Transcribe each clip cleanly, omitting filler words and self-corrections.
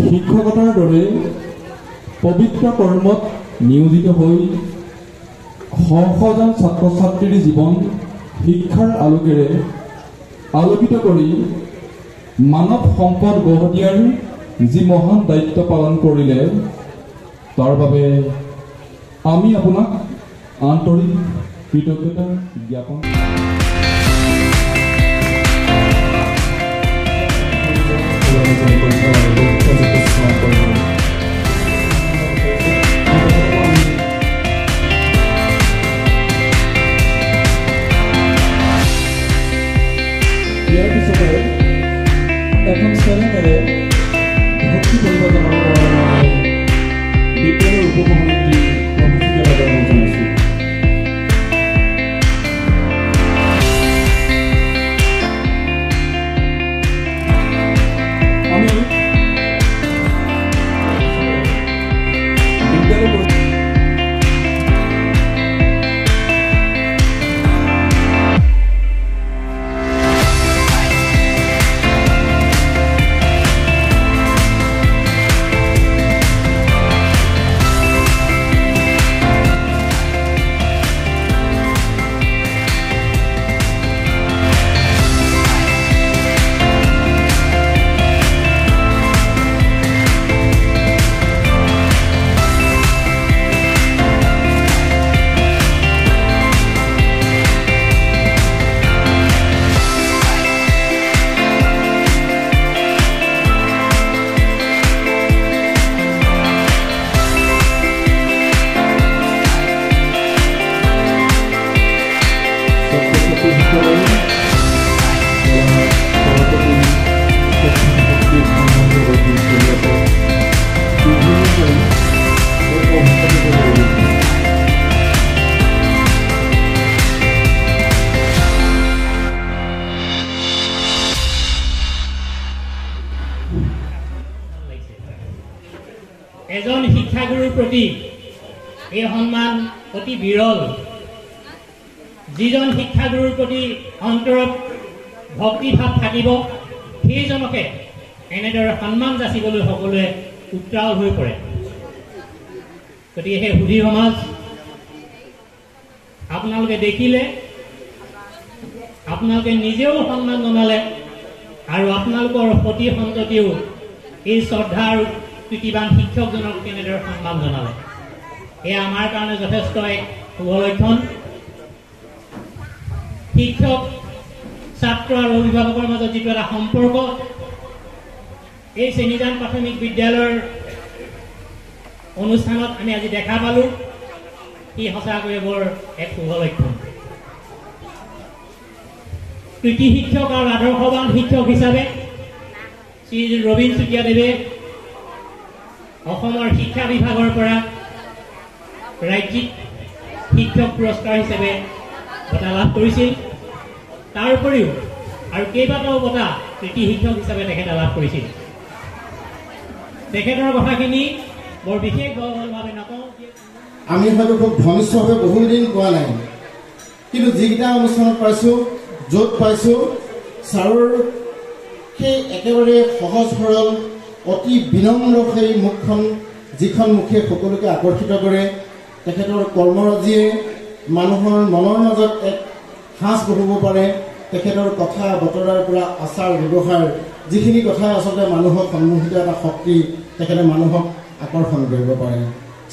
শিক্ষকতাৰ দৰে পবিত্ৰ কৰ্মত নিয়োজিত হৈ শজন ছাত্ৰ ছাত্ৰীৰ জীৱন শিক্ষাৰ আলোকেৰে আলোকিত কৰি মানৱ সম্পদ গঢ় দিয়াৰ যি মহান দায়িত্ব পালন কৰিলে তাৰ বাবে আমি আপোনাক আন্তৰিক কৃতজ্ঞতা জ্ঞাপন ইয়াৰ পিছতে এখন চেনেলেৰে ভক্তি পৰিৱৰ্তনৰ কাৰণে বিদ্যালয়ৰ উপ মহামন্ত্ৰী জনাইছোঁ। এজন শিক্ষাগুৰুৰ প্ৰতি এই সন্মান অতি বিৰল। যিজন শিক্ষাগুৰুৰ প্ৰতি অন্তৰত ভক্তিভাৱ থাকিব সেইজনকে এনেদৰে সন্মান যাচিবলৈ সকলোৱে উত্ৰাল হৈ পৰে। গতিকে সেই সুধী সমাজ আপোনালোকে দেখিলে, আপোনালোকে নিজেও সন্মান জনালে আৰু আপোনালোকৰ সতি সন্ততিও এই শ্ৰদ্ধাৰ কৃতিবান শিক্ষকজনক কেনেদৰে সন্মান জনালে, এয়া আমাৰ কাৰণে যথেষ্ট এক শুভ লক্ষণ। শিক্ষক ছাত্ৰ আৰু অভিভাৱকৰ মাজত যিটো এটা সম্পৰ্ক এই চেনিজান প্ৰাথমিক বিদ্যালয়ৰ অনুষ্ঠানত আমি আজি দেখা পালোঁ, সি সঁচাকৈয়ে বৰ এক শুভ লক্ষণ। কৃতি শিক্ষক আৰু আদৰ্শৱান শিক্ষক হিচাপে শ্ৰী ৰবীন চুতীয়াদেৱে অসমৰ শিক্ষা বিভাগৰ পৰা ৰাজ্যিক শিক্ষক পুৰস্কাৰ হিচাপে বঁটা লাভ কৰিছিল। তাৰ উপৰিও আৰু কেইবাটাও বঁটা কৃতি শিক্ষক হিচাপে তেখেতে লাভ কৰিছিল। তেখেতৰ কথাখিনি বৰ বিশেষভাৱে নকওঁ, আমি হয়তো খুব ঘনিষ্ঠভাৱে বহুদিন পোৱা নাই, কিন্তু যিকেইটা অনুষ্ঠানত পাইছোঁ, য'ত পাইছোঁ, ছাৰৰ সেই একেবাৰে সহজ সৰল অতি বিনম্ৰ সেই মুখখন, যিখন মুখে সকলোকে আকৰ্ষিত কৰে। তেখেতৰ কৰ্মৰাজিয়ে মানুহৰ মনৰ মাজত এক সাঁচ বহুব পাৰে। তেখেতৰ কথা বতৰাৰ পৰা আচাৰ ব্যৱহাৰ যিখিনি কথাই আচলতে মানুহক সন্মুখিত এটা শক্তি তেখেতে মানুহক আকৰ্ষণ কৰিব পাৰে।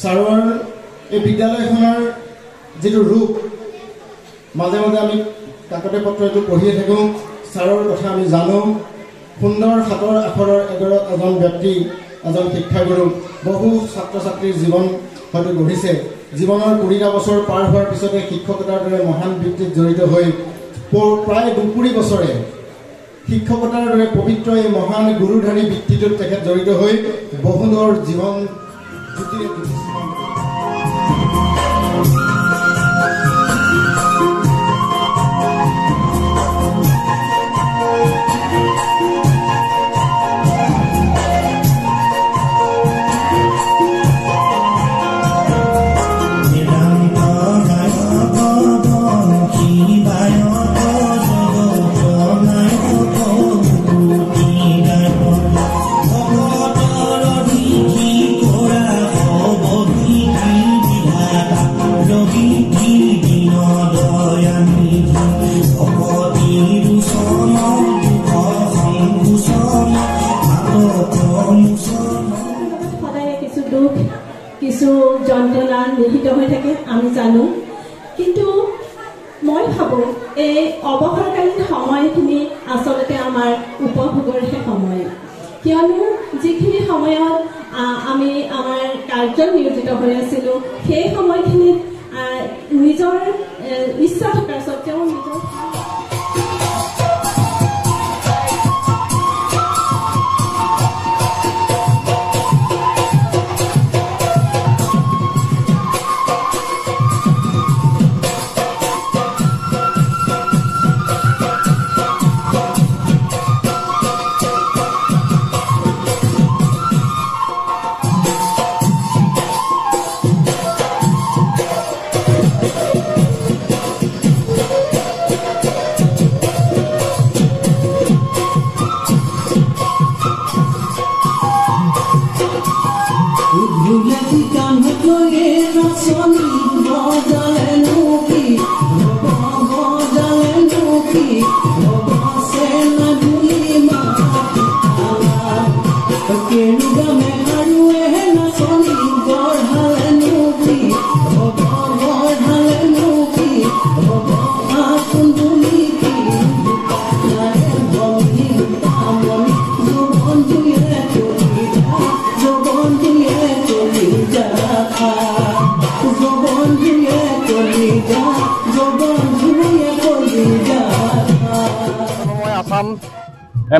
ছাৰৰ এই বিদ্যালয়খনৰ যিটো ৰূপ মাজে মাজে আমি কাকতে পত্ৰটো পঢ়িয়ে থাকোঁ, ছাৰৰ কথা আমি জানো। সুন্দৰ হাতৰ আখৰৰ এজন ব্যক্তি, এজন শিক্ষাগুৰু, বহু ছাত্ৰ ছাত্ৰীৰ জীৱন হয়তো গঢ়িছে। জীৱনৰ 20টা বছৰ পাৰ হোৱাৰ পিছতে শিক্ষকতাৰ দৰে মহান বৃত্তিত জড়িত হৈ প্ৰায় 20 বছৰে শিক্ষকতাৰ দৰে পবিত্ৰ এই মহান গুৰুধাৰী বৃত্তিটোত তেখেত জড়িত হৈ বহুদৰ জীৱন জ্যোতিৰে কিছু যন্ত্ৰণা নিহিত হৈ থাকে আমি জানো, কিন্তু মই ভাবোঁ এই অৱসৰকালীন সময়খিনি আচলতে আমাৰ উপভোগৰহে সময়। কিয়নো যিখিনি সময়ত আমি আমাৰ কাৰ্যত নিয়োজিত হৈ আছিলোঁ, সেই সময়খিনিত নিজৰ ইচ্ছা থকাৰ স্বত্তেও নিজৰ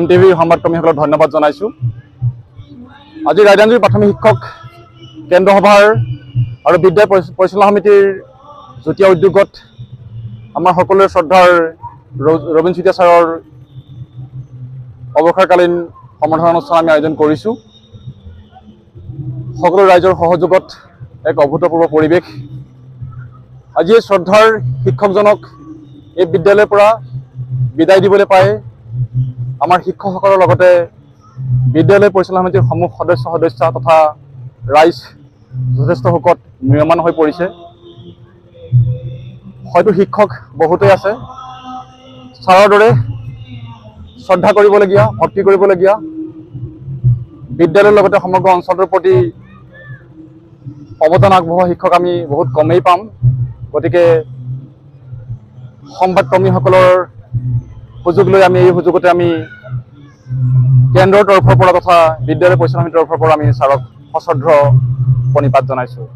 MTV সংবাদকৰ্মীসকলক ধন্যবাদ জনাইছোঁ। আজি ৰাইদাংগুৰি প্ৰাথমিক শিক্ষক কেন্দ্ৰ সভাৰ আৰু বিদ্যালয় পৰিচালনা সমিতিৰ যুটীয়া উদ্যোগত আমাৰ সকলোৰে শ্ৰদ্ধাৰ ৰবীন চুতীয়া ছাৰৰ অৱসৰকালীন সম্বৰ্ধনা অনুষ্ঠান আমি আয়োজন কৰিছোঁ। সকলো ৰাইজৰ সহযোগত এক অভূতপূৰ্ব পৰিৱেশ। আজি এই শ্ৰদ্ধাৰ শিক্ষকজনক এই বিদ্যালয়ৰ পৰা বিদায় দিবলৈ পায় আমাৰ শিক্ষকসকলৰ লগতে বিদ্যালয় পৰিচালনা সমিতিৰ সমূহ সদস্য তথা ৰাইজ যথেষ্ট শোকত ম্ৰিয়মান হৈ পৰিছে। হয়তো শিক্ষক বহুতেই আছে, ছাৰৰ দৰে শ্ৰদ্ধা কৰিবলগীয়া, ভক্তি কৰিবলগীয়া, বিদ্যালয়ৰ লগতে সমগ্ৰ অঞ্চলটোৰ প্ৰতি অৱদান আগবঢ়োৱা শিক্ষক আমি বহুত কমেই পাম। গতিকে সংবাদকৰ্মীসকলৰ সুযোগ লৈ আমি এই সুযোগতে আমি কেন্দ্ৰৰ তৰফৰ পৰা তথা বিদ্যালয় পৰিচালনা সমিতিৰ তৰফৰ পৰা আমি ছাৰক সশ্ৰদ্ধ প্ৰণিপাত জনাইছোঁ।